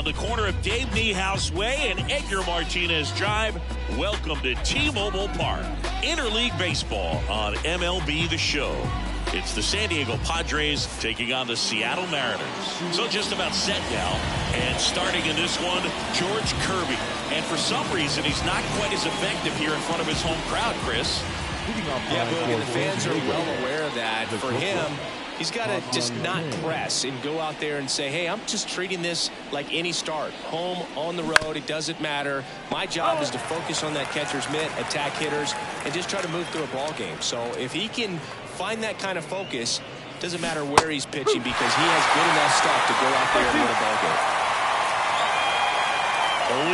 the corner of Dave Niehaus Way and Edgar Martinez Drive. Welcome to T-Mobile Park. Interleague Baseball on MLB The Show. It's the San Diego Padres taking on the Seattle Mariners. So just about set now. And starting in this one, George Kirby. And for some reason, he's not quite as effective here in front of his home crowd, Chris. Yeah, Boog, and the fans are well aware of that. For him, he's got to just not press and go out there and say, hey, I'm just treating this like any start. Home, on the road, it doesn't matter. My job is to focus on that catcher's mitt, attack hitters, and just try to move through a ball game. So if he can find that kind of focus, doesn't matter where he's pitching because he has good enough stuff to go out there and win a ball game.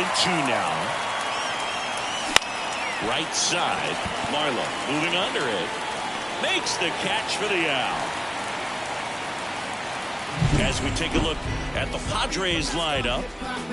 0-2 now. Right side. Marlowe moving under it. Makes the catch for the out. As we take a look at the Padres lineup,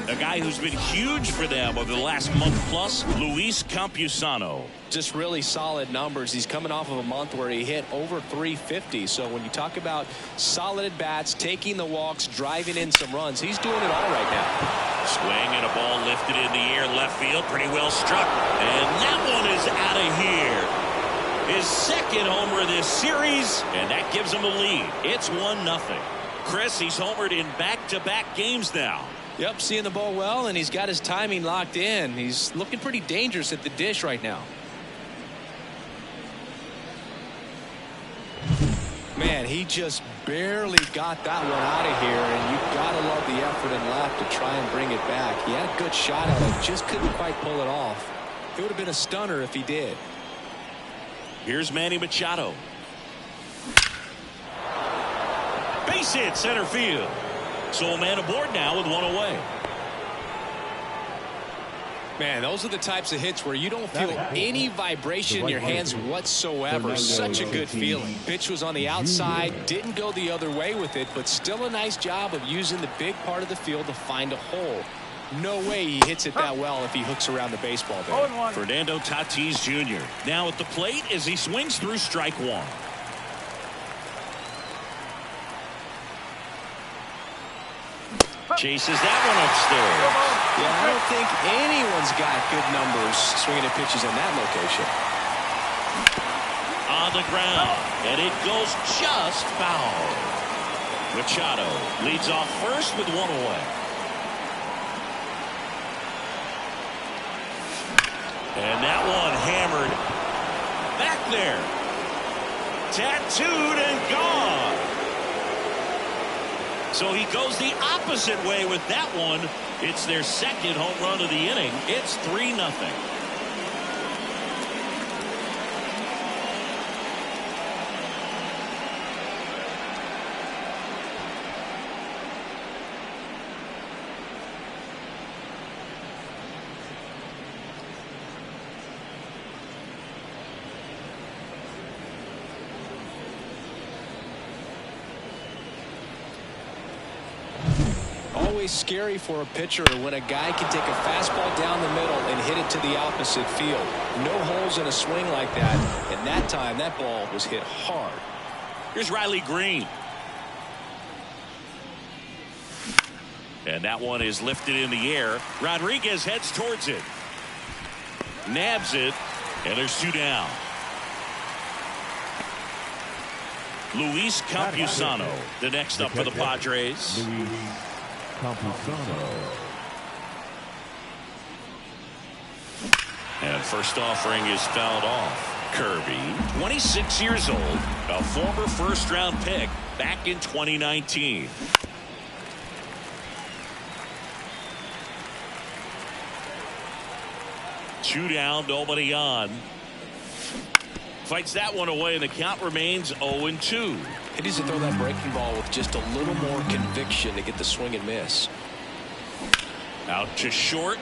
a guy who's been huge for them over the last month plus, Luis Campusano. Just really solid numbers. He's coming off of a month where he hit over 350. So when you talk about solid at bats, taking the walks, driving in some runs, he's doing it all right now. Swing and a ball lifted in the air, left field, pretty well struck. And that one is out of here. His second homer this series, and that gives him a lead. It's 1-0. Chris, he's homered in back-to-back games now. Yep, seeing the ball well, and he's got his timing locked in. He's looking pretty dangerous at the dish right now. Man, he just barely got that one out of here, and you've got to love the effort and left to try and bring it back. He had a good shot at it, just couldn't quite pull it off. It would have been a stunner if he did. Here's Manny Machado. Base hit center field. So a man aboard now with one away. Man, those are the types of hits where you don't feel any vibration in your hands whatsoever. Such a good feeling. Pitch was on the outside, didn't go the other way with it, but still a nice job of using the big part of the field to find a hole. No way he hits it that well if he hooks around the baseball there. Fernando Tatis Jr. now at the plate as he swings through strike one. Chases that one upstairs. Yeah, I don't think anyone's got good numbers swinging at pitches in that location. On the ground, and it goes just foul. Machado leads off first with one away. And that one hammered back there. Tattooed and gone. So he goes the opposite way with that one. It's their second home run of the inning. It's 3-0. Always scary for a pitcher when a guy can take a fastball down the middle and hit it to the opposite field. No holes in a swing like that, and that time that ball was hit hard. Here's Riley Green. And that one is lifted in the air. Rodriguez heads towards it. Nabs it, and there's two down. Luis Campusano, the next up for the Padres. And first offering is fouled off. Kirby, 26 years old, a former first-round pick back in 2019. Two down, nobody on. Fights that one away, and the count remains 0-2. He needs to throw that breaking ball with just a little more conviction to get the swing and miss. Out to short.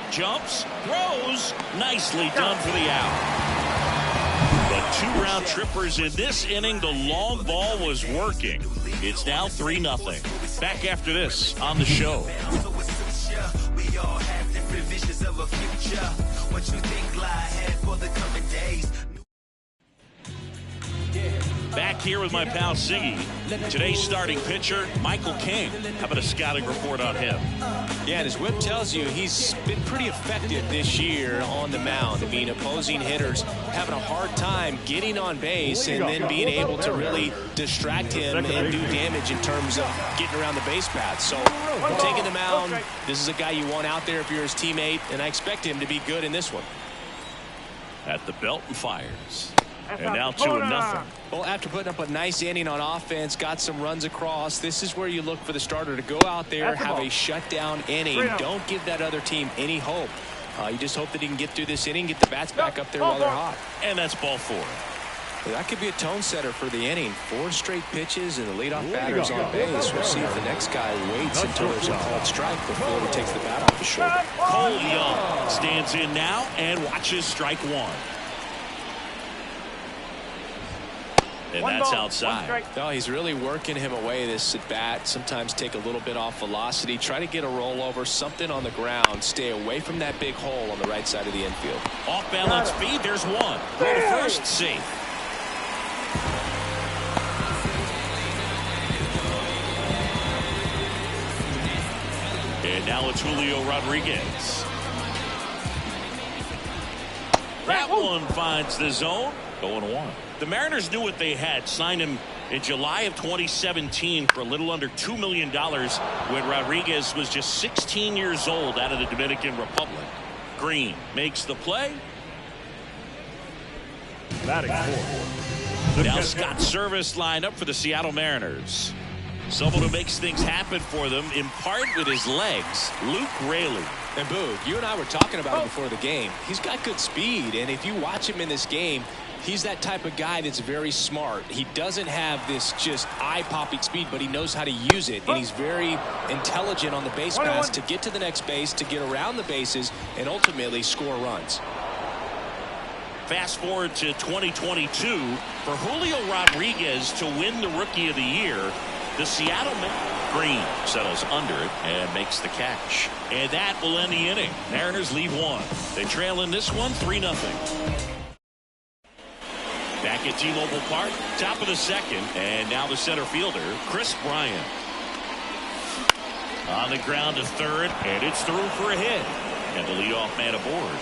Jumps, throws. Nicely done for the out. But two round trippers in this inning. The long ball was working. It's now 3-0. Back after this on the show. We all have different visions of a future. What you think lie ahead for the coming days. Yeah. Back here with my pal Siggy. Today's starting pitcher, Michael King. How about a scouting report on him? Yeah, and his whip tells you he's been pretty effective this year on the mound. I mean, opposing hitters having a hard time getting on base and then being able to really distract him and do damage in terms of getting around the base path. So, taking the mound, this is a guy you want out there if you're his teammate, and I expect him to be good in this one. At the belt and fires. And now 2-0. Well, after putting up a nice inning on offense, got some runs across, this is where you look for the starter to go out there, have a shutdown inning. Don't give that other team any hope. You just hope that he can get through this inning, get the bats back up there while they're hot. And that's ball 4. That could be a tone setter for the inning. 4 straight pitches and the leadoff batter's on base. We'll see if the next guy waits until there's a called strike before he takes the bat off the shoulder. Cole Young stands in now and watches strike 1. And that's outside. No, he's really working him away this at bat. Sometimes take a little bit off velocity. Try to get a rollover, something on the ground. Stay away from that big hole on the right side of the infield. Off balance speed. There's one. Throw to first. Safe. And now it's Julio Rodriguez. That one finds the zone. 0-1. The Mariners knew what they had. Signed him in July of 2017 for a little under $2 million when Rodriguez was just 16 years old out of the Dominican Republic. Green makes the play. Batting 4. Now Scott Service lined up for the Seattle Mariners. Someone who makes things happen for them, in part with his legs, Luke Raley. And Boog, you and I were talking about him before the game. He's got good speed, and if you watch him in this game, he's that type of guy that's very smart. He doesn't have this just eye-popping speed, but he knows how to use it, and he's very intelligent on the base paths to get to the next base, to get around the bases, and ultimately score runs. Fast forward to 2022. For Julio Rodriguez to win the Rookie of the Year, the Seattle Green settles under it and makes the catch. And that will end the inning. Mariners lead 1. They trail in this one 3-0. Back at T-Mobile Park, top of the second, and now the center fielder, Chris Bryant. On the ground to third, and it's through for a hit. And the leadoff man aboard.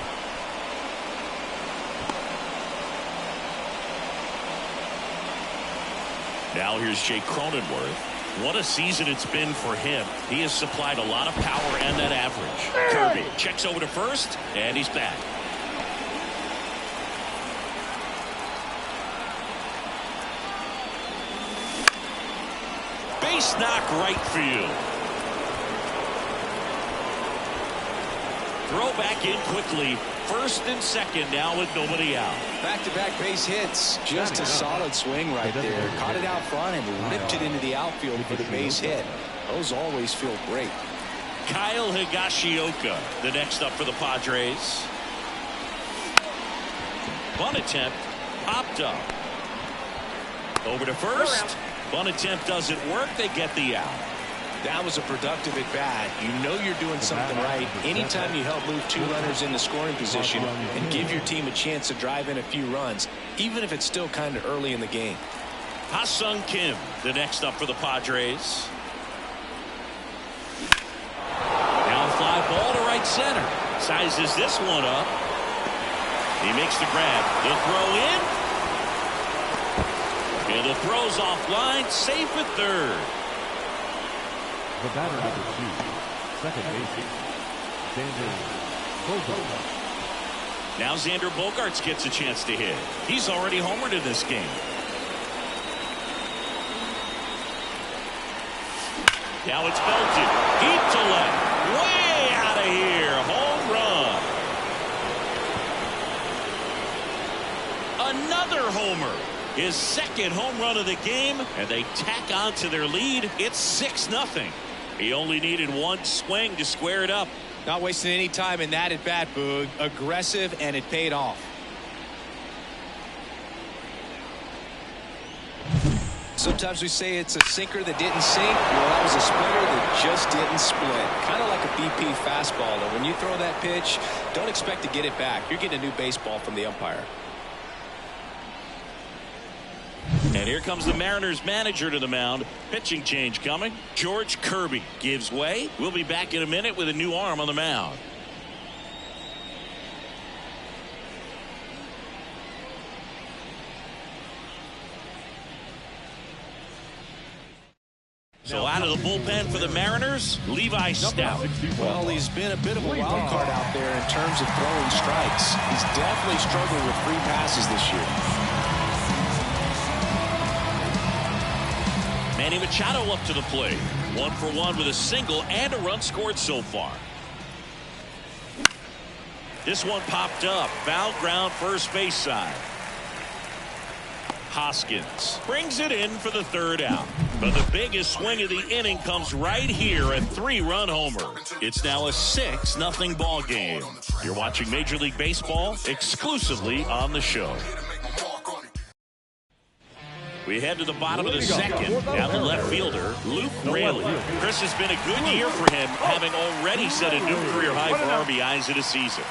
Now here's Jake Cronenworth. What a season it's been for him. He has supplied a lot of power and that average. Kirby checks over to first, and he's back. Base knock right field. Throw back in quickly. First and second now with nobody out. Back-to-back base hits. Just a solid swing right there. Caught it out front and ripped it into the outfield for the base hit. Those always feel great. Kyle Higashioka, the next up for the Padres. Bunt attempt, popped up. Over to first. Bunt attempt doesn't work. They get the out. That was a productive at bat. You know you're doing something right anytime you help move 2 runners into scoring position and give your team a chance to drive in a few runs, even if it's still kind of early in the game. Ha-Sung Kim, the next up for the Padres. Now a fly ball to right center. Sizes this one up. He makes the grab. The throw in. And the throw's offline. Safe at third. The batter number 2, second baseman, Xander Bogaerts. Now Xander Bogaerts gets a chance to hit. He's already homered in this game. Now it's belted. Deep to left. Way out of here. Home run. Another homer. His second home run of the game, and they tack on to their lead. It's 6-0. He only needed one swing to square it up. Not wasting any time in that at bat, Boog. Aggressive, and it paid off. Sometimes we say it's a sinker that didn't sink. Well, that was a splitter that just didn't split. Kind of like a BP fastball. And when you throw that pitch, don't expect to get it back. You're getting a new baseball from the umpire. And here comes the Mariners manager to the mound. Pitching change coming. George Kirby gives way. We'll be back in a minute with a new arm on the mound. So out of the bullpen for the Mariners, Levi Stout. Well, he's been a bit of a wild card out there in terms of throwing strikes. He's definitely struggled with free passes this year. Manny Machado up to the plate. 1 for 1 with a single and a run scored so far. This one popped up. Foul ground first base side. Hoskins brings it in for the third out. But the biggest swing of the inning comes right here, a 3-run homer. It's now a 6-0 ball game. You're watching Major League Baseball exclusively on the show. We head to the bottom of the second. Down the left fielder, Luke Raley. Chris, has been a good year for him, having already set a new career high for RBIs in a season.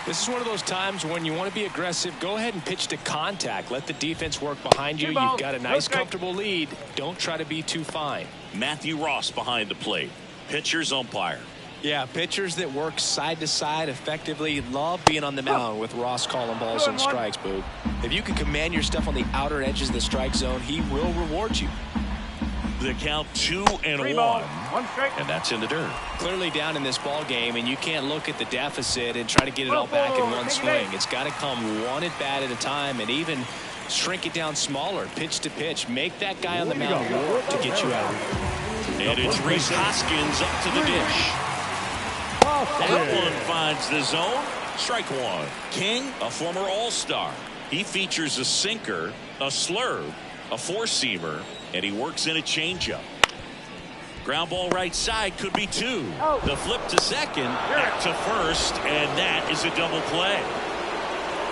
This is one of those times when you want to be aggressive. Go ahead and pitch to contact. Let the defense work behind you. You've got a nice, comfortable lead. Don't try to be too fine. Matthew Ross behind the plate. Pitcher's umpire. Yeah, pitchers that work side to side effectively love being on the mound with Ross calling balls and strikes, Boog. If you can command your stuff on the outer edges of the strike zone, he will reward you. The count 2-1, and that's in the dirt. Clearly down in this ball game, and you can't look at the deficit and try to get it all back in one swing. It's got to come one at bat at a time, and even shrink it down smaller, pitch to pitch. Make that guy on the mound work to get you out. And it's Rhys Hoskins up to the dish. That one finds the zone. Strike one. King, a former All-Star. He features a sinker, a slurve, a four-seamer, and he works in a changeup. Ground ball right side, could be 2. The flip to second, back to first, and that is a double play.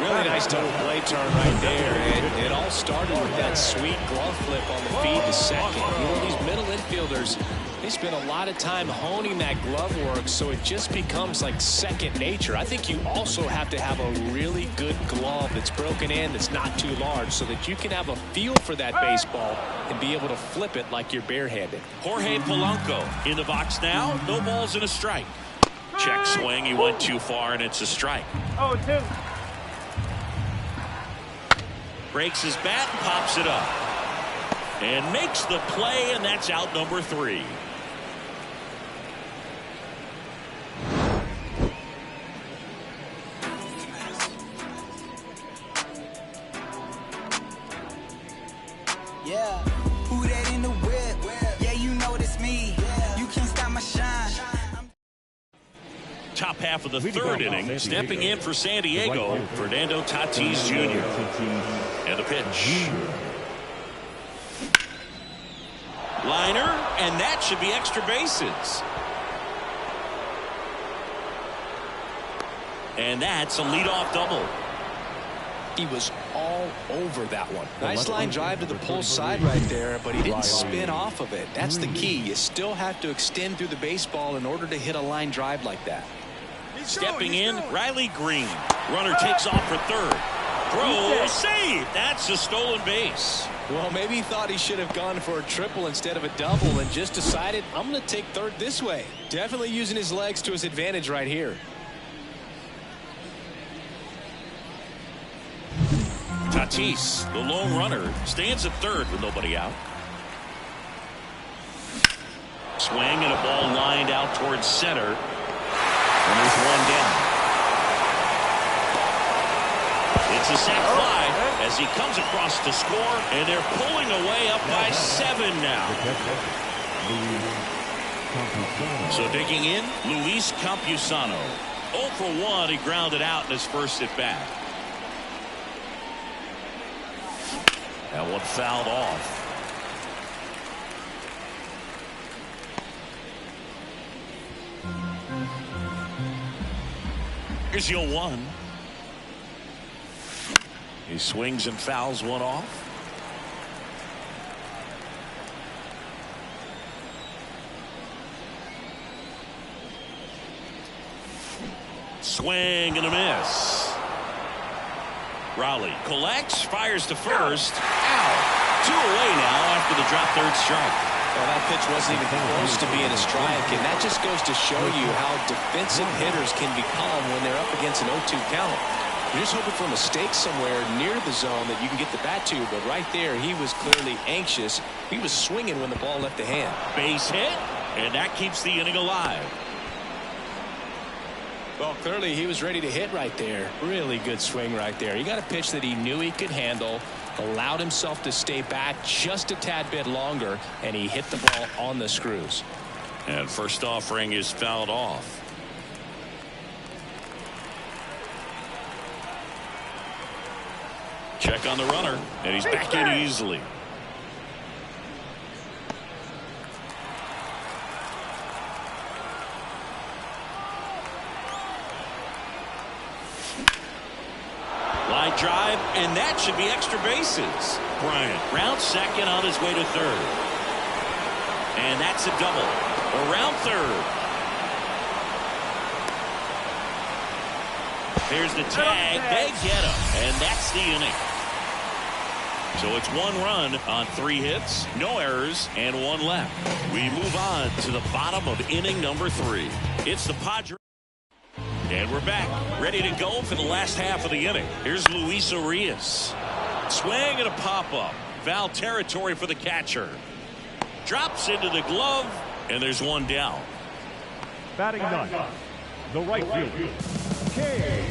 Really nice double play turn right there. And it all started with that sweet glove flip on the feed to second. You know, these middle infielders, they spend a lot of time honing that glove work, so it just becomes like second nature. I think you also have to have a really good glove that's broken in, that's not too large, so that you can have a feel for that baseball and be able to flip it like you're barehanded. Jorge Polanco in the box now. No balls and a strike. Check swing. He went too far, and it's a strike. 2. Breaks his bat and pops it up. And makes the play, and that's out number 3. Yeah, who that in the whip? Yeah, you know it's me. You can't stop my shine. Top half of the third inning, stepping in for San Diego, Fernando Tatis Jr. And the pitch. Liner, and that should be extra bases. And that's a leadoff double. He was all over that one. Nice line drive to the pull side right there, but he didn't spin off of it. That's the key. You still have to extend through the baseball in order to hit a line drive like that. Stepping in, Riley Green. Runner takes off for third. Throw, save. That's a stolen base. Well, maybe he thought he should have gone for a triple instead of a double and just decided, I'm going to take third this way. Definitely using his legs to his advantage right here. Tatis, the lone runner, stands at third with nobody out. Swing and a ball lined out towards center. And there's one down. It's a sac fly as he comes across to score, and they're pulling away up by 7 now. So digging in, Luis Campusano. 0 for 1, he grounded out in his first at bat. That one fouled off. Here's 0-1. He swings and fouls one off. Swing and a miss. Raleigh collects, fires to first. Ow! 2 away now after the drop third strike. Well, that pitch wasn't even close to being a strike, and that just goes to show you how defensive hitters can become when they're up against an 0-2 count. You're just hoping for a mistake somewhere near the zone that you can get the bat to, but right there he was clearly anxious. He was swinging when the ball left the hand. Base hit, and that keeps the inning alive. Well, clearly he was ready to hit right there. Really good swing right there. He got a pitch that he knew he could handle, allowed himself to stay back just a tad bit longer, and he hit the ball on the screws. And first offering is fouled off. Check on the runner, and he's back in easily. Line drive, and that should be extra bases. Bryant round second on his way to third. And that's a double. Around third. Here's the tag. They get him. And that's the inning. So it's 1 run on 3 hits, no errors, and 1 left. We move on to the bottom of inning number 3. It's the Padres. And we're back, ready to go for the last half of the inning. Here's Luis Urias. Swing and a pop-up. Foul territory for the catcher. Drops into the glove, and there's 1 down. Batting ninth, the right fielder, Cade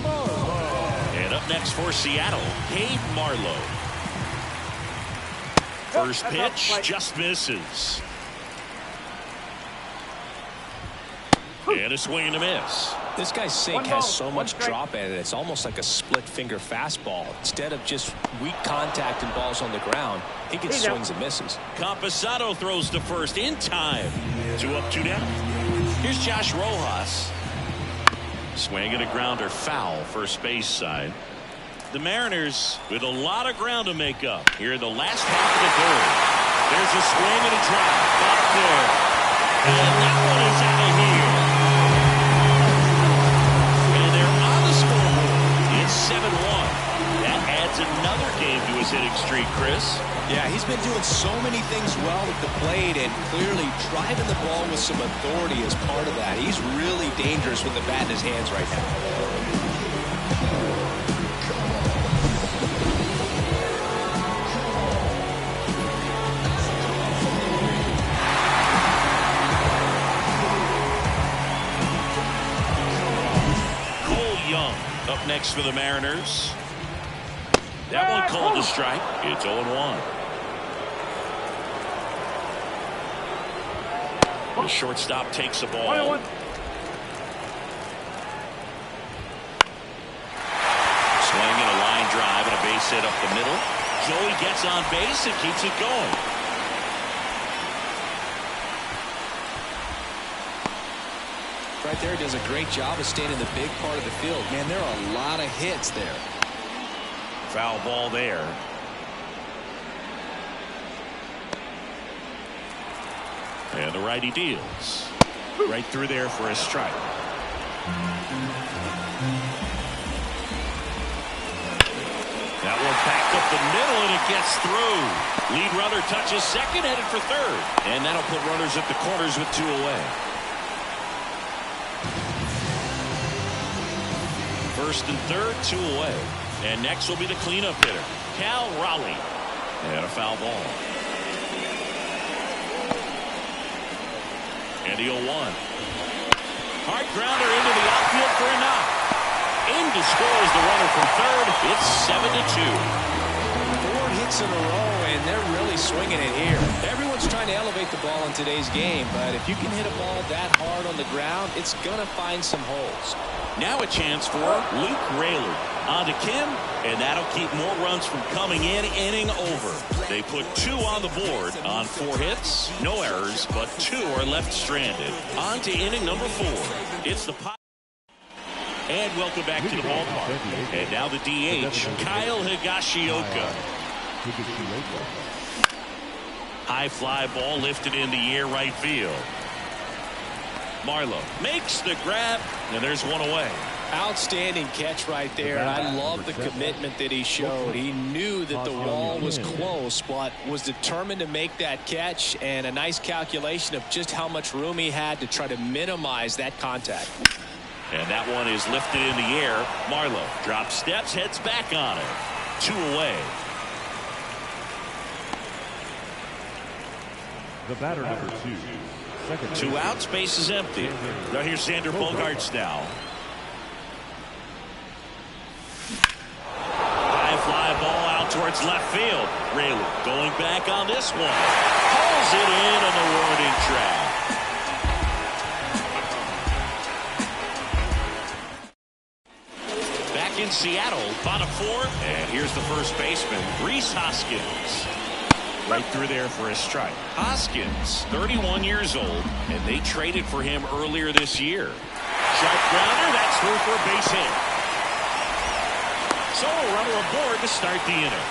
Marlowe. And up next for Seattle, Cade Marlowe. First pitch just misses. And a swing and a miss. This guy's sink has so much drop in it. It's almost like a split finger fastball. Instead of just weak contact and balls on the ground, he gets swings and misses. Camposado throws to first in time. 2 up, 2 down. Here's Josh Rojas. Swing and a grounder, foul, first base side. The Mariners with a lot of ground to make up here in the last half of the third. There's a swing and a drive back there. And that one is out of here. And they're on the scoreboard. It's 7-1. That adds another game to his hitting streak, Chris. Yeah, he's been doing so many things well at the plate, and clearly driving the ball with some authority is part of that. He's really dangerous with the bat in his hands right now. Cole Young up next for the Mariners. That one called a strike. It's 0-1. The shortstop takes the ball. Swing and a line drive and a base hit up the middle. Joey gets on base and keeps it going. Right there, does a great job of staying in the big part of the field. Man, there are a lot of hits there. Foul ball there. And the righty deals. Right through there for a strike. That one backed up the middle, and it gets through. Lead runner touches second, headed for third. And that'll put runners at the corners with 2 away. First and third, 2 away. And next will be the cleanup hitter, Cal Raleigh. And a foul ball. And the 0-1. Hard grounder into the outfield for a knock. In to score is the runner from third. It's 7-2. 4 hits in a row, and they're really swinging it here. Everyone's trying to elevate the ball in today's game, but if you can hit a ball that hard on the ground, it's going to find some holes. Now a chance for Luke Raley. On to Kim, and that'll keep more runs from coming in, inning over. They put 2 on the board on 4 hits, no errors, but 2 are left stranded. On to inning number 4. It's the pot. And welcome back to the ballpark. And now the DH, Kyle Higashioka. High fly ball lifted in the air right field. Marlowe makes the grab, and there's 1 away. Outstanding catch right there. I love the commitment that he showed. He knew that the wall was close, but was determined to make that catch, and a nice calculation of just how much room he had to try to minimize that contact. And that one is lifted in the air. Marlowe drops steps, heads back on it. 2 away. The batter, number 2. Second 2 outs, base is empty. Now here's Xander Bogaerts now. High fly ball out towards left field. Raley going back on this one. Pulls it in on the warning track. Back in Seattle, bottom 4. And here's the first baseman, Rhys Hoskins. Right through there for a strike. Hoskins, 31 years old, and they traded for him earlier this year. Sharp grounder, that's through for a base hit. So a runner aboard to start the inning.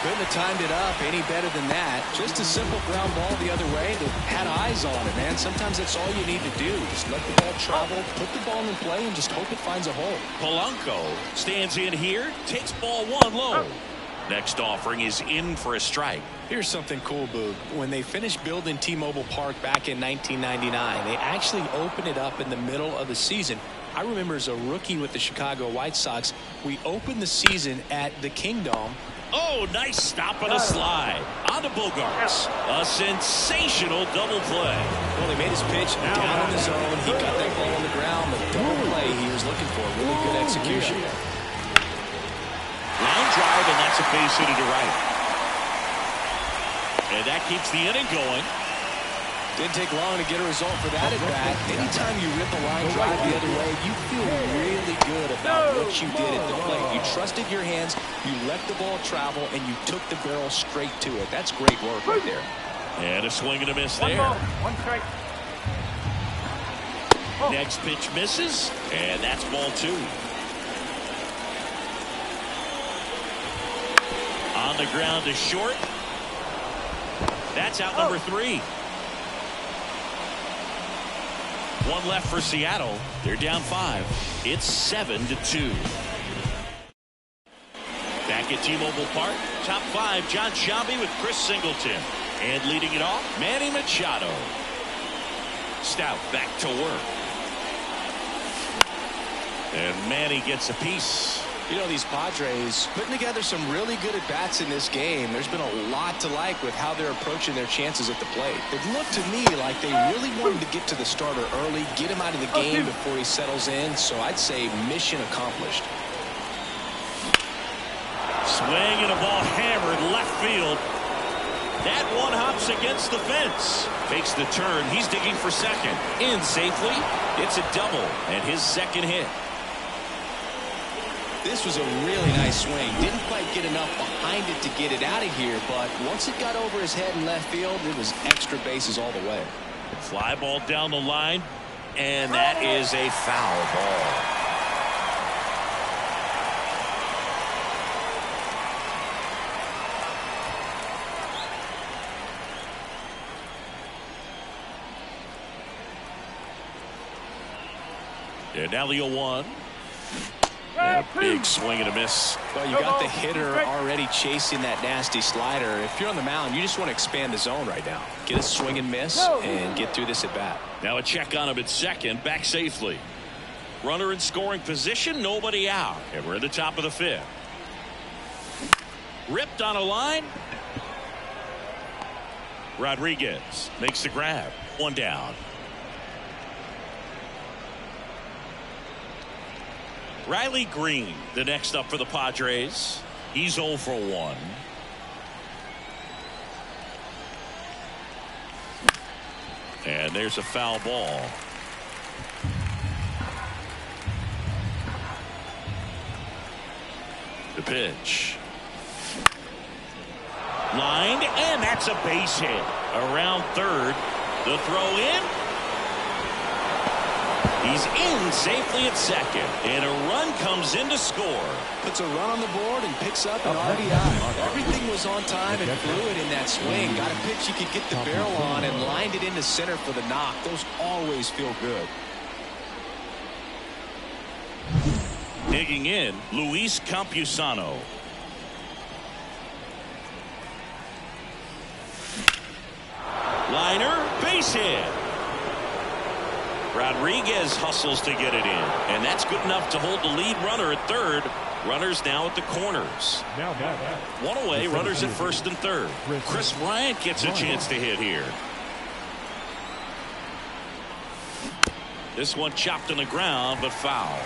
Couldn't have timed it up any better than that. Just a simple ground ball the other way that had eyes on it, man. Sometimes that's all you need to do. Just let the ball travel, put the ball in play, and just hope it finds a hole. Polanco stands in here, takes ball 1 low. Next offering is in for a strike. Here's something cool, Boog. When they finished building T-Mobile Park back in 1999, they actually opened it up in the middle of the season. I remember as a rookie with the Chicago White Sox, we opened the season at the Kingdome. Oh, nice stop and a slide. On to Bogaerts. A sensational double play. Well, he made his pitch down in the zone. He got that ball on the ground. The double play he was looking for. Really good execution. Line drive, and that's a base hit to right. And that keeps the inning going. Didn't take long to get a result for that at bat. Anytime you rip a line drive the other way, you feel really good about what you did at the plate. You trusted your hands, you let the ball travel, and you took the barrel straight to it. That's great work right there. And a swing and a miss there. 1 strike. Next pitch misses, and that's ball 2. On the ground to short. That's out number 3. 1 left for Seattle. They're down 5. It's 7-2. Back at T-Mobile Park, top 5, John Sciambi with Chris Singleton. And leading it off, Manny Machado. Stout back to work. And Manny gets a piece. You know, these Padres putting together some really good at-bats in this game. There's been a lot to like with how they're approaching their chances at the plate. It looked to me like they really wanted to get to the starter early, get him out of the game before he settles in. So I'd say mission accomplished. Swing and a ball hammered left field. That one hops against the fence. Makes the turn. He's digging for second. In safely. It's a double and his second hit. This was a really nice swing. Didn't quite get enough behind it to get it out of here, but once it got over his head in left field, it was extra bases all the way. Fly ball down the line, and that is a foul ball. And now the 0-1. And a big swing and a miss. Well, you got the hitter already chasing that nasty slider. If you're on the mound, you just want to expand the zone right now. Get a swing and miss and get through this at bat. Now a check on him at second, back safely. Runner in scoring position, nobody out. And we're at the top of the 5th. Ripped on a line. Rodriguez makes the grab. 1 down. Riley Green, the next up for the Padres. He's 0 for 1. And there's a foul ball. The pitch. Lined, and that's a base hit. Around third. The throw in. He's in safely at second, and a run comes in to score. Puts a run on the board and picks up an RBI. Everything was on time and fluid in that swing. Got a pitch he could get the barrel on and lined it into center for the knock. Those always feel good. Digging in, Luis Campusano. Liner, base hit. Rodriguez hustles to get it in, and that's good enough to hold the lead runner at third. Runners now at the corners. One away, runners at first and third. Chris Bryant gets a chance to hit here. This one chopped on the ground, but foul.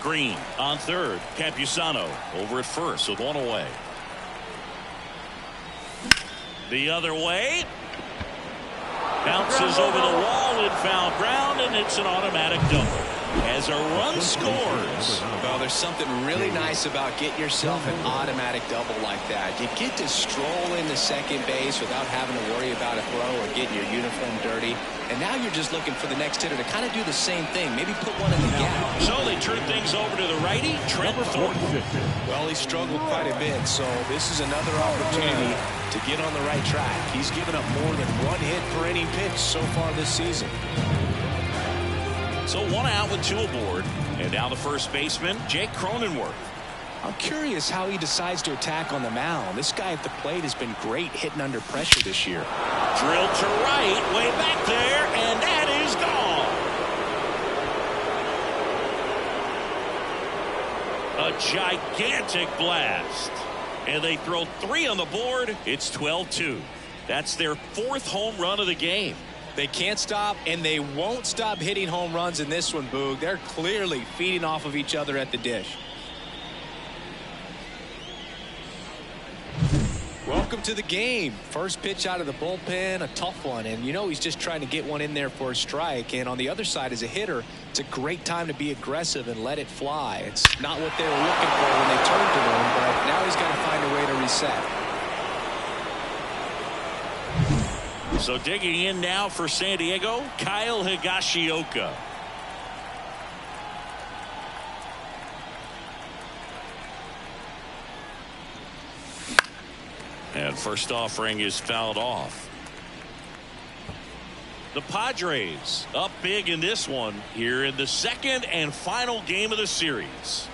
Green on third. Campusano over at first with one away. The other way. Bounces over the wall and foul ground, and it's an automatic double. As a run scores. Well, there's something really nice about getting yourself an automatic double like that. You get to stroll into second base without having to worry about a throw or getting your uniform dirty. And now you're just looking for the next hitter to kind of do the same thing. Maybe put one in the gap. So they turn things over to the righty, Trent Thornton. Well, he struggled quite a bit, so this is another opportunity to get on the right track. He's given up more than one hit per inning pitch so far this season. So one out with two aboard. And now the first baseman, Jake Cronenworth. I'm curious how he decides to attack on the mound. This guy at the plate has been great hitting under pressure this year. Drilled to right, way back there, and that is gone. A gigantic blast. And they throw 3 on the board. It's 12-2. That's their 4th home run of the game. They can't stop, and they won't stop hitting home runs in this one, Boog. They're clearly feeding off of each other at the dish. Welcome to the game. First pitch out of the bullpen, a tough one, and you know he's just trying to get one in there for a strike. And on the other side, as a hitter, it's a great time to be aggressive and let it fly. It's not what they were looking for when they turned to him, but now he's got to find a way to reset. So digging in now for San Diego, Kyle Higashioka. And first offering is fouled off. The Padres up big in this one here in the second and final game of the series.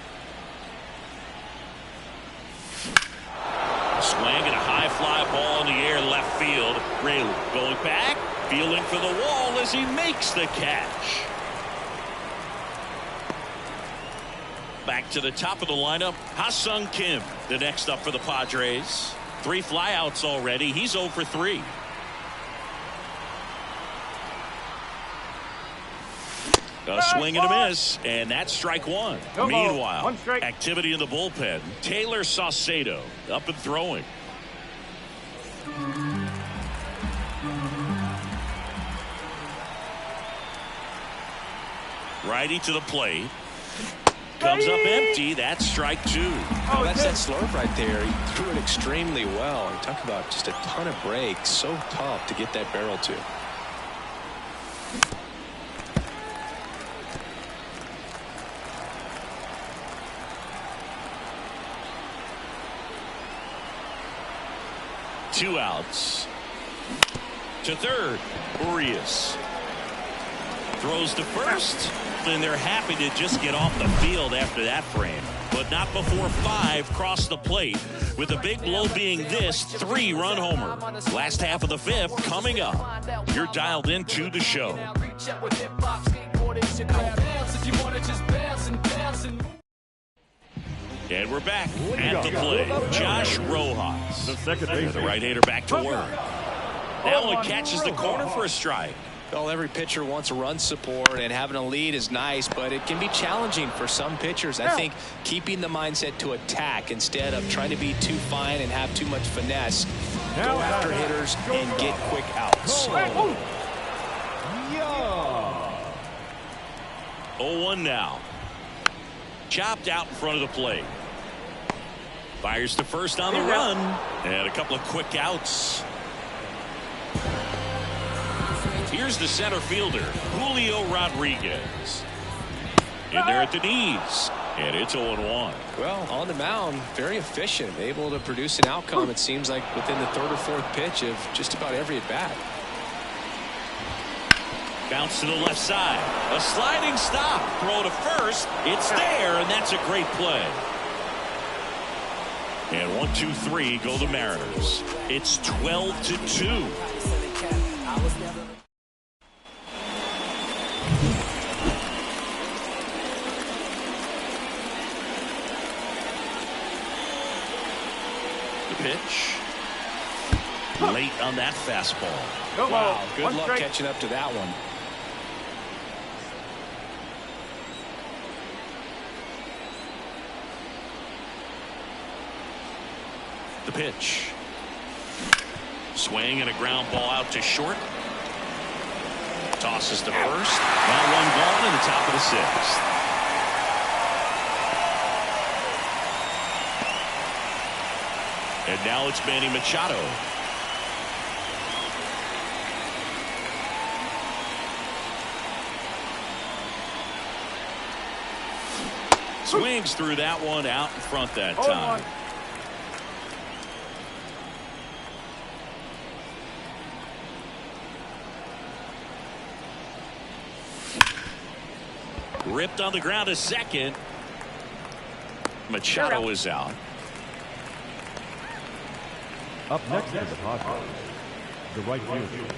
Swing and a high fly ball in the air left field. Raley going back, feeling for the wall as he makes the catch. Back to the top of the lineup, Ha-Sung Kim, the next up for the Padres. 3 flyouts already. He's 0 for 3. A swing and a miss, and that's strike 1. Meanwhile, activity in the bullpen. Taylor Saucedo up and throwing. Righty to the plate. Comes up empty. That's strike 2. Oh, that's that slurve right there. He threw it extremely well. You talk about just a ton of breaks. So tough to get that barrel to. Two outs. To third, Urias. Throws to first, and they're happy to just get off the field after that frame. But not before 5 cross the plate, with the big blow being this 3-run homer. Last half of the 5th coming up. You're dialed into the show. And we're back at the plate. Josh Rojas, the second base, the right-hander back to work. That one catches the corner for a strike. Well, every pitcher wants a run support, and having a lead is nice, but it can be challenging for some pitchers. I think keeping the mindset to attack instead of trying to be too fine and have too much finesse. Go after hitters and get quick outs. 0-1 now. Chopped out in front of the plate. Fires to first on the run. And a couple of quick outs. Here's the center fielder, Julio Rodriguez. In there at the knees. And it's 0-1. Well, on the mound, very efficient. Able to produce an outcome, it seems like, within the 3rd or 4th pitch of just about every at-bat. Bounce to the left side. A sliding stop. Throw to first. It's there, and that's a great play. And 1, 2, 3 go the Mariners. It's 12-2. The pitch. Late on that fastball. Wow, good luck catching up to that one. The pitch. Swing and a ground ball out to short. Tosses to first. Now one gone in the top of the 6th. And now it's Manny Machado. Swings through that one out in front that time. Ripped on the ground a second. Machado is out. Up next is the Padres. The right fielder,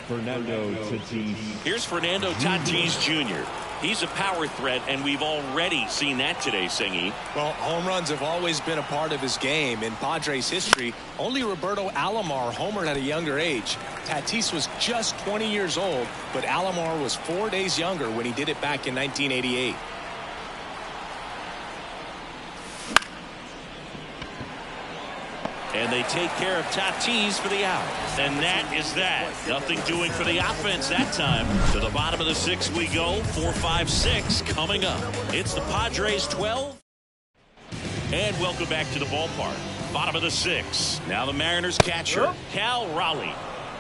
Fernando Tatis. Here's Fernando Tatis Jr. He's a power threat, and we've already seen that today, Singy. Well, home runs have always been a part of his game. In Padres history, only Roberto Alomar homered at a younger age. Tatis was just 20 years old, but Alomar was 4 days younger when he did it back in 1988. And they take care of Tatis for the out. And that is that. Nothing doing for the offense that time. To the bottom of the 6th we go. 4, 5, 6 coming up. It's the Padres 12. And welcome back to the ballpark. Bottom of the 6th. Now the Mariners catcher, Cal Raleigh.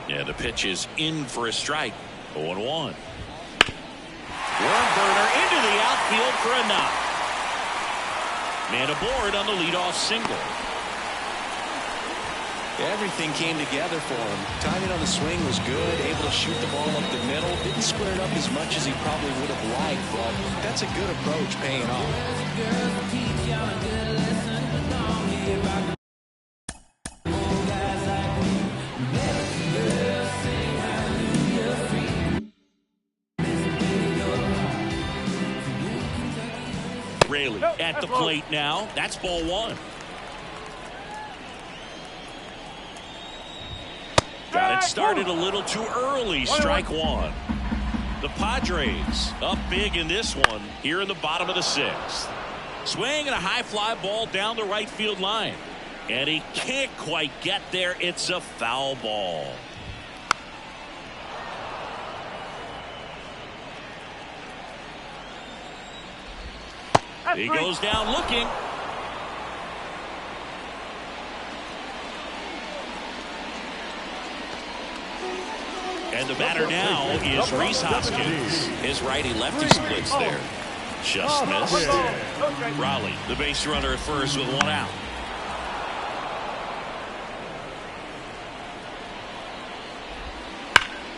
Yeah, the pitch is in for a strike. 0-1. Worm burner into the outfield for a knock. Man aboard on the leadoff single. Everything came together for him. Timing on the swing was good, able to shoot the ball up the middle. Didn't square it up as much as he probably would have liked, but that's a good approach paying off. Raley at the plate now. That's ball 1. Got it started a little too early. Strike 1. The Padres up big in this one here in the bottom of the 6th. Swing and a high fly ball down the right field line. And he can't quite get there. It's a foul ball. He goes down looking. And the batter now is Rhys Hoskins. His righty-lefty splits there. Just missed. Raleigh, the base runner at first with 1 out.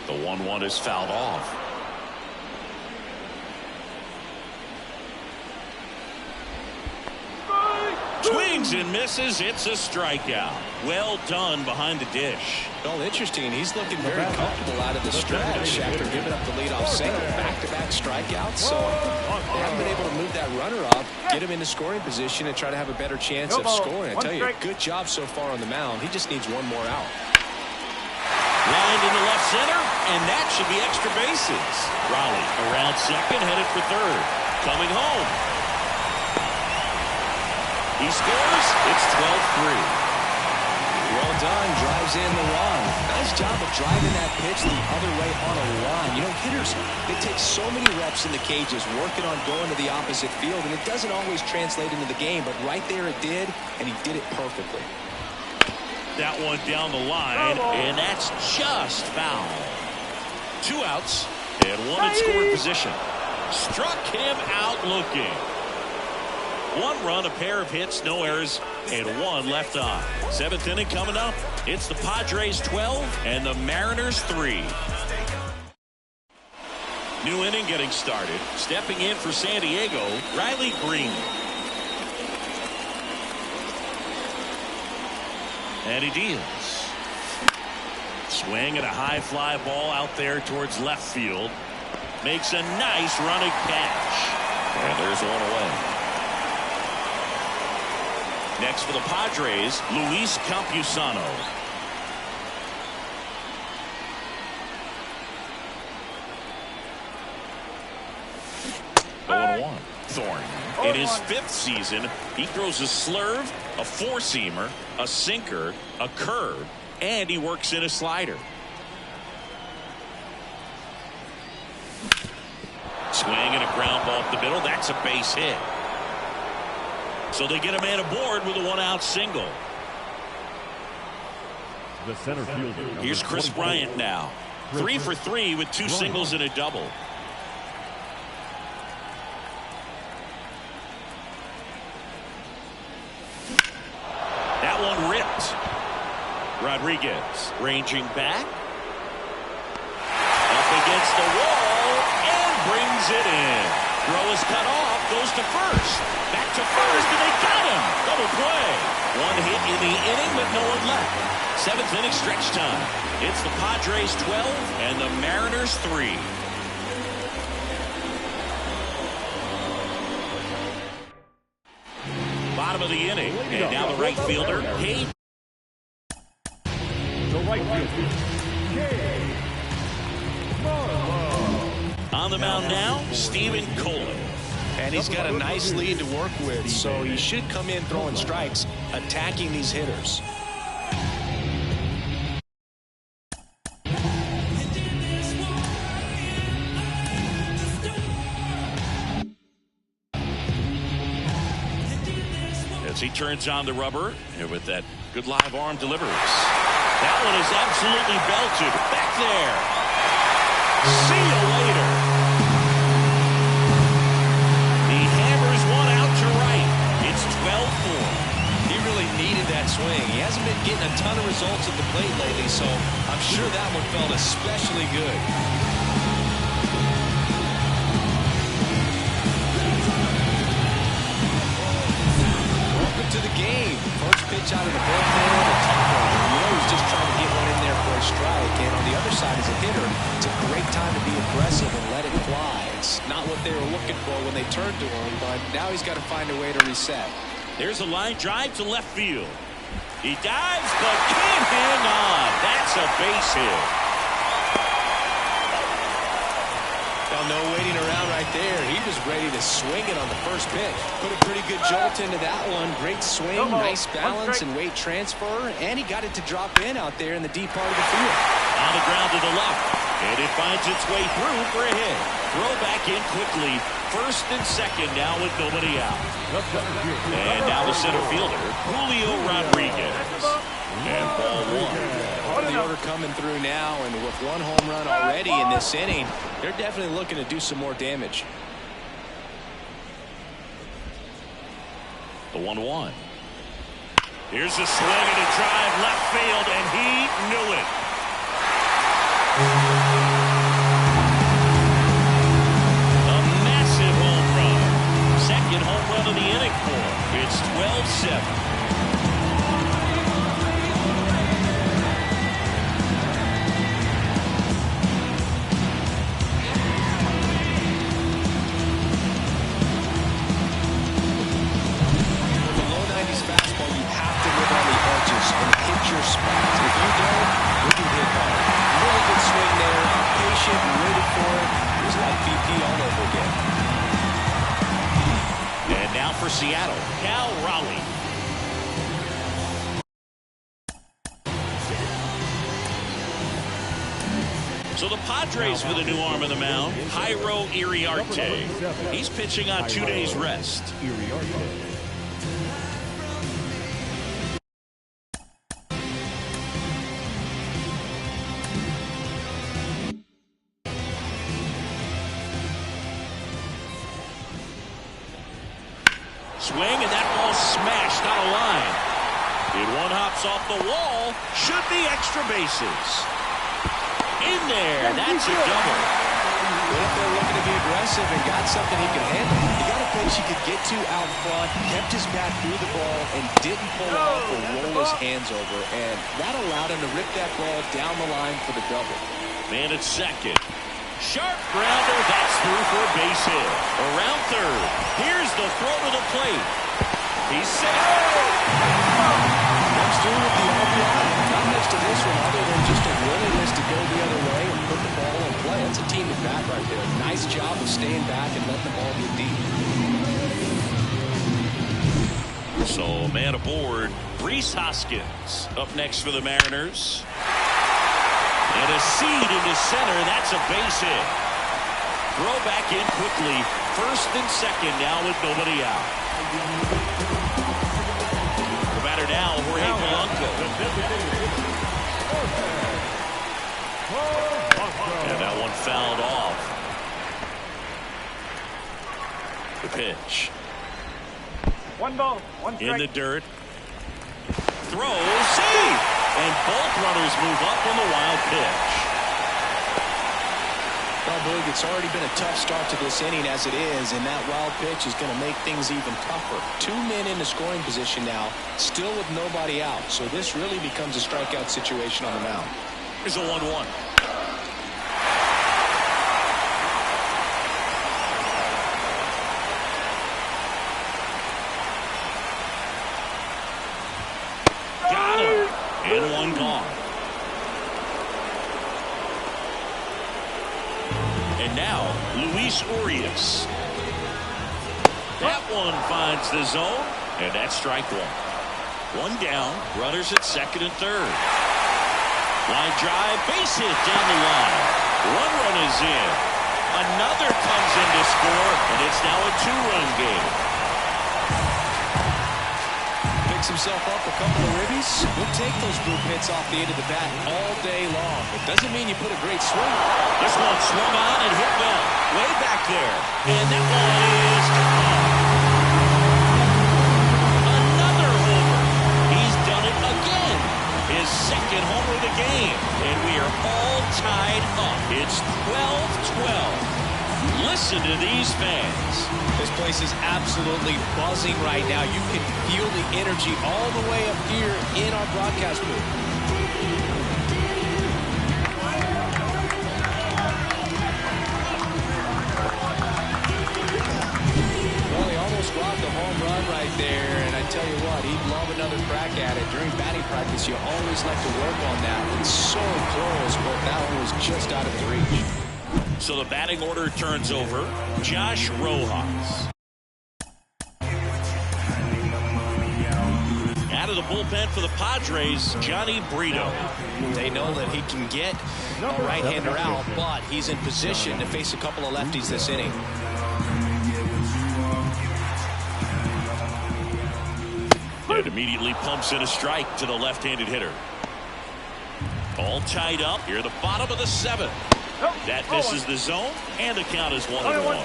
The 1-1 is fouled off. Swings and misses. It's a strikeout. Well done behind the dish. Well, interesting. He's looking very comfortable out of the stretch after giving up the leadoff single. Back-to-back strikeouts. So they haven't been able to move that runner up, get him into scoring position, and try to have a better chance of scoring. I tell you, good job so far on the mound. He just needs 1 more out. Lined into left center, and that should be extra bases. Raleigh around second, headed for third. Coming home. He scores. It's 12-3. Well done. Drives in the run. Nice job of driving that pitch the other way on a run. You know, hitters, they take so many reps in the cages working on going to the opposite field, and it doesn't always translate into the game, but right there it did, and he did it perfectly. That one down the line, and that's just foul. 2 outs, and 1 in scoring position. Struck him out looking. 1 run, a pair of hits, no errors, and 1 left on. 7th inning coming up. It's the Padres 12 and the Mariners 3. New inning getting started. Stepping in for San Diego, Riley Green. Eddie Diaz. Swing and a high fly ball out there towards left field. Makes a nice running catch. And there's one away. Next for the Padres, Luis Campusano. Thorne. In his 5th season, he throws a slurve, a four-seamer, a sinker, a curve, and he works in a slider. Swing and a ground ball up the middle. That's a base hit. So they get a man aboard with a one-out single. The center fielder. Here's Chris Bryant now. 3 for 3 with 2 singles and a double. That one ripped. Rodriguez ranging back. Up against the wall and brings it in. Throw is cut off. Goes to first. Back to first and they got him. Double play. One hit in the inning but no one left. 7th inning stretch time. It's the Padres 12 and the Mariners 3. Bottom of the inning, and now the right fielder, Cade. The right fielder, Cade Marlowe. On the mound now, Steven Cohen. And he's got a nice lead to work with, so he should come in throwing strikes, attacking these hitters. As he turns on the rubber, and with that good live arm delivers. That one is absolutely belted. Back there. See you later. He hammers one out to right. It's 12-4. He really needed that swing. He hasn't been getting a ton of results at the plate lately, so I'm sure that one felt especially good. To the game. First pitch out of the bullpen, the top runner. You know he's just trying to get one in there for a strike. And on the other side as a hitter, it's a great time to be aggressive and let it fly. It's not what they were looking for when they turned to him, but now he's got to find a way to reset. There's a line drive to left field. He dives but can't hang on. That's a base hit. Well, no waiting around right there. He was ready to swing it on the first pitch. Put a pretty good jolt into that one. Great swing, nice balance and weight transfer, and he got it to drop in out there in the deep part of the field. On the ground to the left, and it finds its way through for a hit. Throw back in quickly. First and second now with nobody out. And now the center fielder, Julio Rodriguez. And ball one. The order coming through now, and with one home run already in this inning, they're definitely looking to do some more damage. The 1-1. Here's a swing and a drive left field, and he knew it. A massive home run. Second home run of the inning for him. It's 12-7. For Seattle, Cal Raleigh. So the Padres with a new arm in the mound, Jairo Iriarte. He's pitching on 2 days rest. Swing, and that ball smashed out of line. If one hops off the wall, should be extra bases. In there, that's a double. Went up there looking to be aggressive and got something he could handle. He got a pitch he could get to out front, kept his bat through the ball, and didn't pull off or roll his hands over. And that allowed him to rip that ball down the line for the double. Man at second. Sharp grounder. That's through for a base hit. Around third. Here's the throw to the plate. He's safe. Comes through with the RBI. Not much to this one other than just a willingness to go the other way and put the ball in play. That's a team at bat right there. Nice job of staying back and letting the ball get deep. So man aboard. Rhys Hoskins up next for the Mariners. And a seed into center. That's a base hit. Throw back in quickly. First and second now with nobody out. The batter now, Jorge Polanco. And that one fouled off. The pitch. 1 ball, 1 strike. In the dirt. Throw, save! And both runners move up on the wild pitch. Well, Boog, it's already been a tough start to this inning as it is, and that wild pitch is going to make things even tougher. 2 men in the scoring position now, still with nobody out. So this really becomes a strikeout situation on the mound. Here's a 1-1. Got him. And one gone. And now, Luis Urias. That one finds the zone, and that's strike one. One down, runners at second and third. Line drive, base hit down the line. One run is in. Another comes in to score, and it's now a 2-run game. Picks himself up a couple of ribbies. We'll take those group hits off the end of the bat all day long. It doesn't mean you put a great swing. This one swung on and hit well. Way back there. And that one is gone. Another homer. He's done it again. His second homer of the game. And we are all tied up. It's 12-12. Listen to these fans. This place is absolutely buzzing right now. You can feel the energy all the way up here in our broadcast booth. Well, he almost robbed a home run right there, and I tell you what, he'd love another crack at it. During batting practice, you always like to work on that. It's so close, but that one was just out of his reach. So the batting order turns over. Josh Rojas. Out of the bullpen for the Padres, Johnny Brito. They know that he can get a right-hander out, but he's in position to face a couple of lefties this inning. And immediately pumps in a strike to the left-handed hitter. All tied up here at the bottom of the 7th. That misses the zone, and the count is 1-1.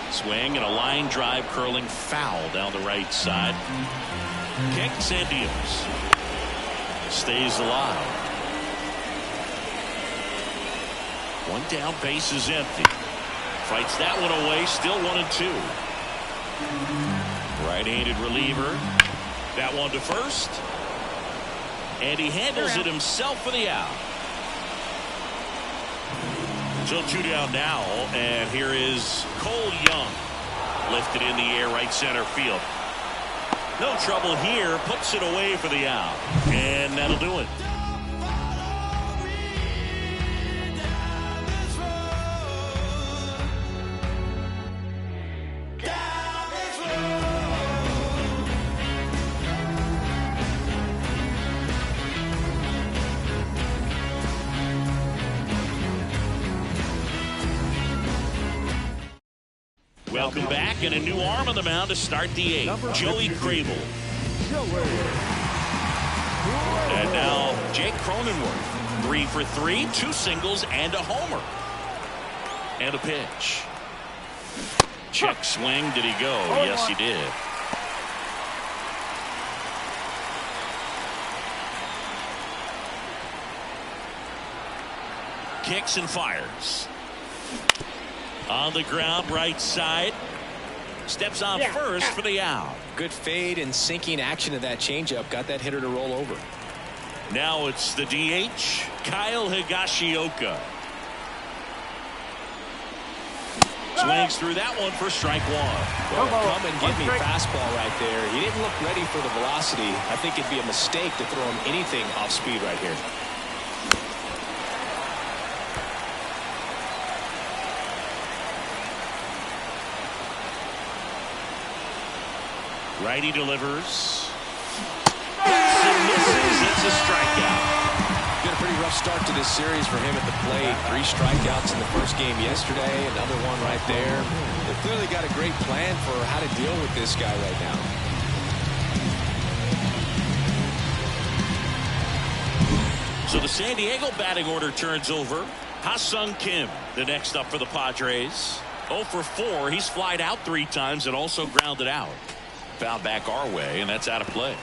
Swing and a line drive curling foul down the right side. Kicks and deals. Stays alive. One down, base is empty. Fights that one away, still 1-2. Right-handed reliever. That one to first. And he handles it himself for the out. So 2 down now, and here is Cole Young. Lifted in the air, right center field. No trouble here, puts it away for the out. And that'll do it. Welcome back, and a new arm on the mound to start the 8th. Joey Krabel. And now Jake Cronenworth. 3 for 3, 2 singles and a homer. And a pitch. Check swing. Did he go? Yes, he did. kicks and fires. On the ground, right side. Steps on first for the out. Good fade and sinking action of that changeup. Got that hitter to roll over. Now it's the DH, Kyle Higashioka. Swings through that one for strike one. Well, come and give me fastball right there. He didn't look ready for the velocity. I think it'd be a mistake to throw him anything off speed right here. Righty delivers. And misses. It's a strikeout. Been a pretty rough start to this series for him at the plate. 3 strikeouts in the first game yesterday. Another one right there. They've clearly got a great plan for how to deal with this guy right now. So the San Diego batting order turns over. Ha-Seong Kim, the next up for the Padres. 0 for 4. He's flied out 3 times and also grounded out. Foul back our way, and that's out of play.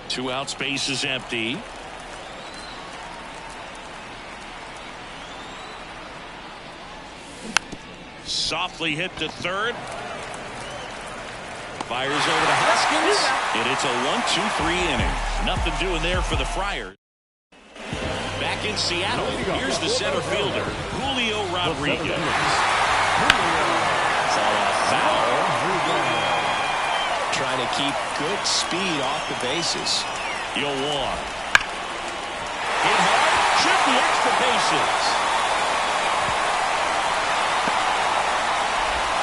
2 out, space is empty. Softly hit to third. Fires over to Hoskins, and it's a 1-2-3 inning. Nothing doing there for the Friars. Back in Seattle, here's the center fielder, Julio Rodriguez. Foul. Trying to keep good speed off the bases. You'll walk. Hit hard. Shoot the extra bases.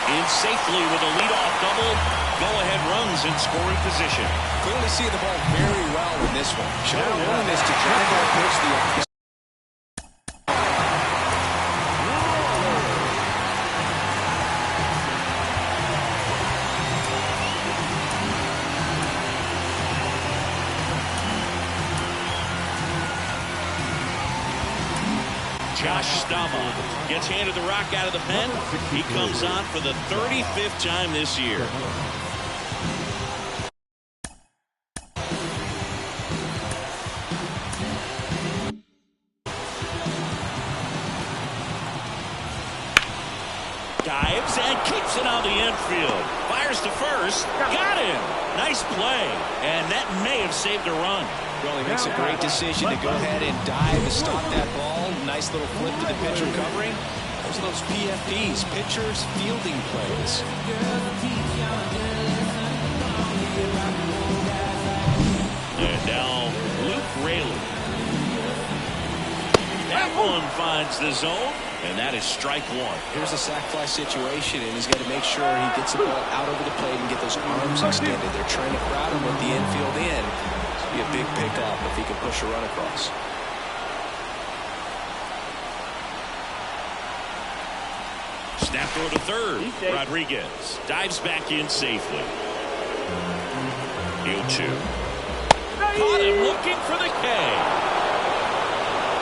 In safely with a leadoff double. Go-ahead runs in scoring position. Clearly seeing the ball very well in this one. Showing a willingness to drive or push the opposite. Josh Staumont gets handed the rock out of the pen. He comes on for the 35th time this year. Dives and keeps it on the infield. Fires to first. Got him. Nice play. And that may have saved a run. Well, he makes a great decision to go ahead and dive to stop that ball. Nice little flip to the pitcher covering. Those are those PFDs, pitchers fielding plays. And now Luke Raley. That one finds the zone, and that is strike one. Here's a sac fly situation, and he's got to make sure he gets the ball out over the plate and get those arms extended. They're trying to crowd him with the infield in. Be a big pickup if he can push a run across. Snap throw to third. Rodriguez dives back in safely. 0-2. Caught him looking for the K.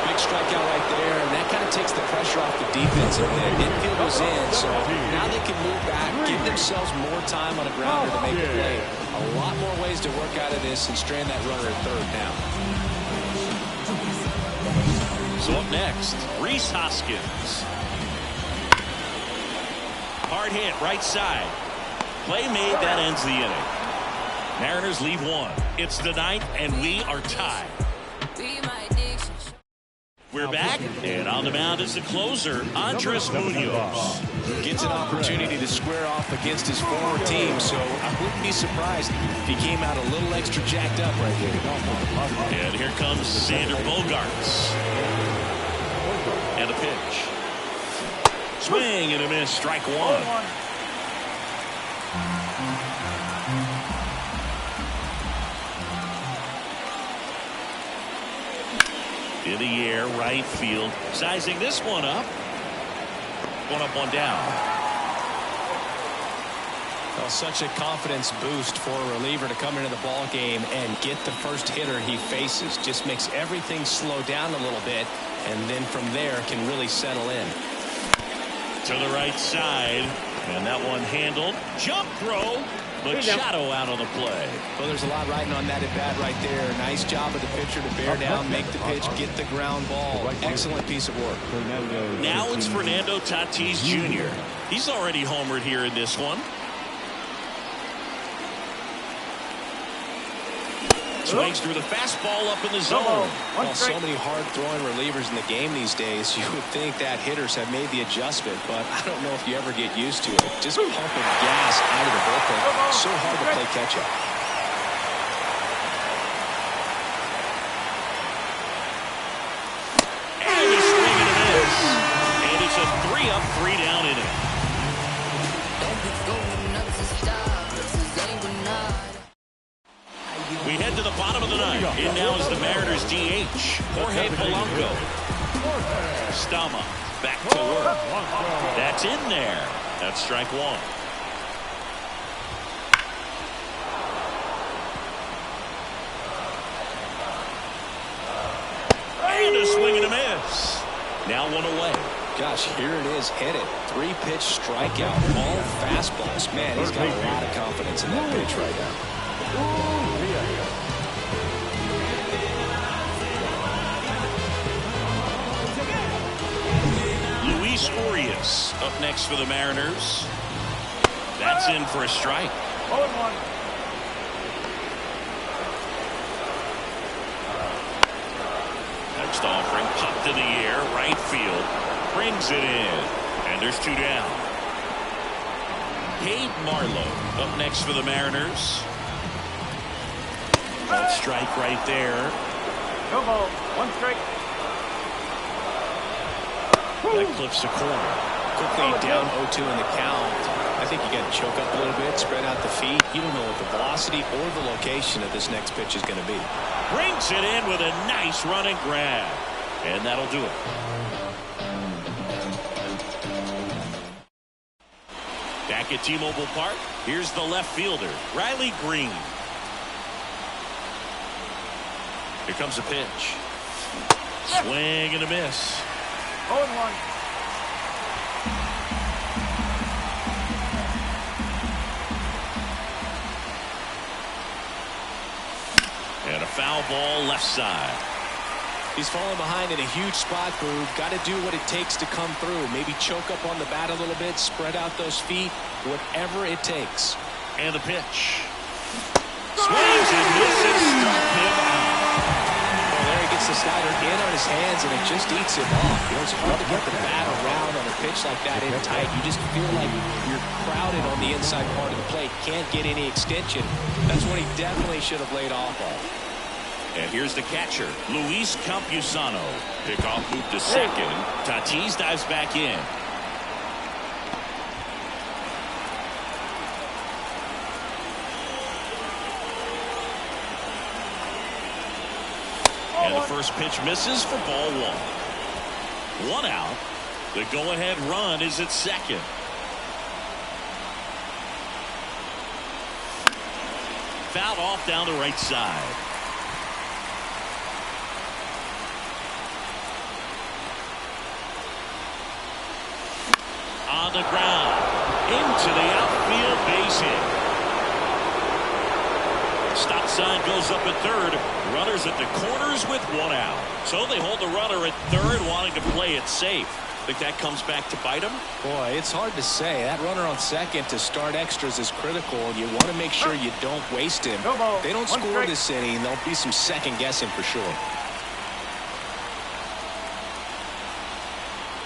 Big strikeout right there, and that kind of takes the pressure off the defense a bit. Infield was in, so now they can move back, give themselves more time on a grounder to make a play. A lot more ways to work out of this and strand that runner at third now. So up next, Rhys Hoskins. Hard hit, right side. Play made, that ends the inning. Mariners lead 1. It's the 9th, and we are tied. We're back, and on the mound is the closer, Andres Munoz. Gets an opportunity to square off against his former team, so I wouldn't be surprised if he came out a little extra jacked up right here. And here comes Xander Bogaerts. And a pitch. Swing and a miss, strike one. In the air, right field. Sizing this one up. One up, one down. Well, such a confidence boost for a reliever to come into the ball game and get the first hitter he faces. Just makes everything slow down a little bit, and then from there can really settle in. To the right side. And that one handled. Jump throw. Machado out on the play. Well, there's a lot riding on that at bat right there. Nice job of the pitcher to bear down, make the pitch, get the ground ball. Excellent piece of work. Now it's Fernando Tatis Jr. He's already homered here in this one. Swings through the fastball up in the zone. Well, so many hard-throwing relievers in the game these days. You would think that hitters have made the adjustment, but I don't know if you ever get used to it. Just pumping gas out of the bullpen. So hard to play catch-up. And a swing and a miss. And it's a 3-up, 3-down inning. We head to the bottom of the ninth. In now is the Mariners DH, Jorge Polanco. Stama back to work. That's in there. That's strike one. And a swing and a miss. Now one away. Gosh, here it is, hit it. 3-pitch strikeout, all fastballs. Man, he's got a lot of confidence in that pitch right now. Luis Urias up next for the Mariners. That's in for a strike. 0-1. Next offering popped in the air, right field, brings it in, and there's 2 down. Cade Marlowe up next for the Mariners. One strike right there. No ball. 1 strike. That clips the corner. Quickly down 0-2 in the count. I think you got to choke up a little bit, spread out the feet. You don't know what the velocity or the location of this next pitch is going to be. Brings it in with a nice run and grab. And that'll do it. Back at T-Mobile Park, here's the left fielder, Riley Green. Here comes a pitch. Swing and a miss. 0-1. And a foul ball left side. He's falling behind in a huge spot, Boog. Got to do what it takes to come through. Maybe choke up on the bat a little bit, spread out those feet, whatever it takes. And the pitch. Swings and misses, struck him out. Well, there he gets the slider in on his hands, and it just eats him off. You know, it's hard to get the bat around on a pitch like that in tight. You just feel like you're crowded on the inside part of the plate. Can't get any extension. That's what he definitely should have laid off on. And here's the catcher, Luis Campusano. Pickoff move to second. Tatis dives back in. And the first pitch misses for ball 1. 1 out. The go-ahead run is at second. Fouled off down the right side. On the ground, into the outfield, base hit. Stop sign goes up at third. Runners at the corners with 1 out. So they hold the runner at third, wanting to play it safe. Think that comes back to bite them? Boy, it's hard to say. That runner on second to start extras is critical, and you want to make sure you don't waste him. If they don't score this inning, there'll be some second guessing for sure.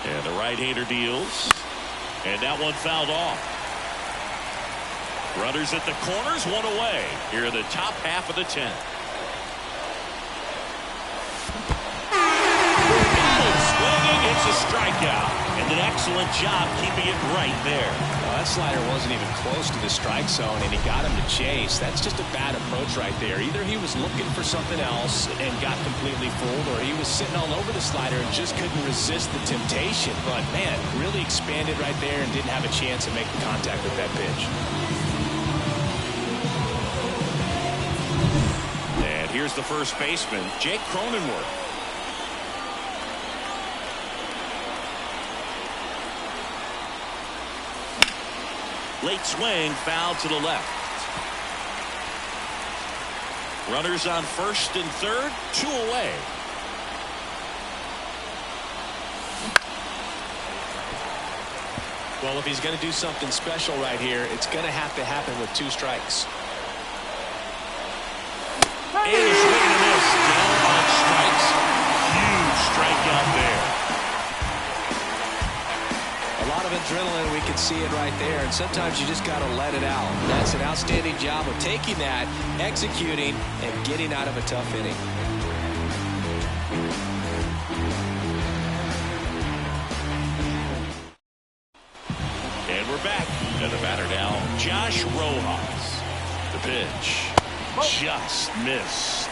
And the right-hander deals. And that one fouled off. Runners at the corners, 1 away. Here in the top half of the 10th. Got it swinging. It's a strikeout. And an excellent job keeping it right there. Well, that slider wasn't even close to the strike zone, and he got him to chase. That's just a bad approach right there. Either he was looking for something else and got completely fooled, or he was sitting all over the slider and just couldn't resist the temptation. But, man, really expanded right there and didn't have a chance to make the contact with that pitch. And here's the first baseman, Jake Cronenworth. Late swing, foul to the left. Runners on first and third, 2 away. Well, if he's going to do something special right here, it's going to have to happen with 2 strikes. And a swing and a miss. Down on strikes. Huge strikeout there. A lot of adrenaline, we can see it right there, and sometimes you just got to let it out. That's an outstanding job of taking that, executing, and getting out of a tough inning. And we're back. And the batter now, Josh Rojas. The pitch just missed.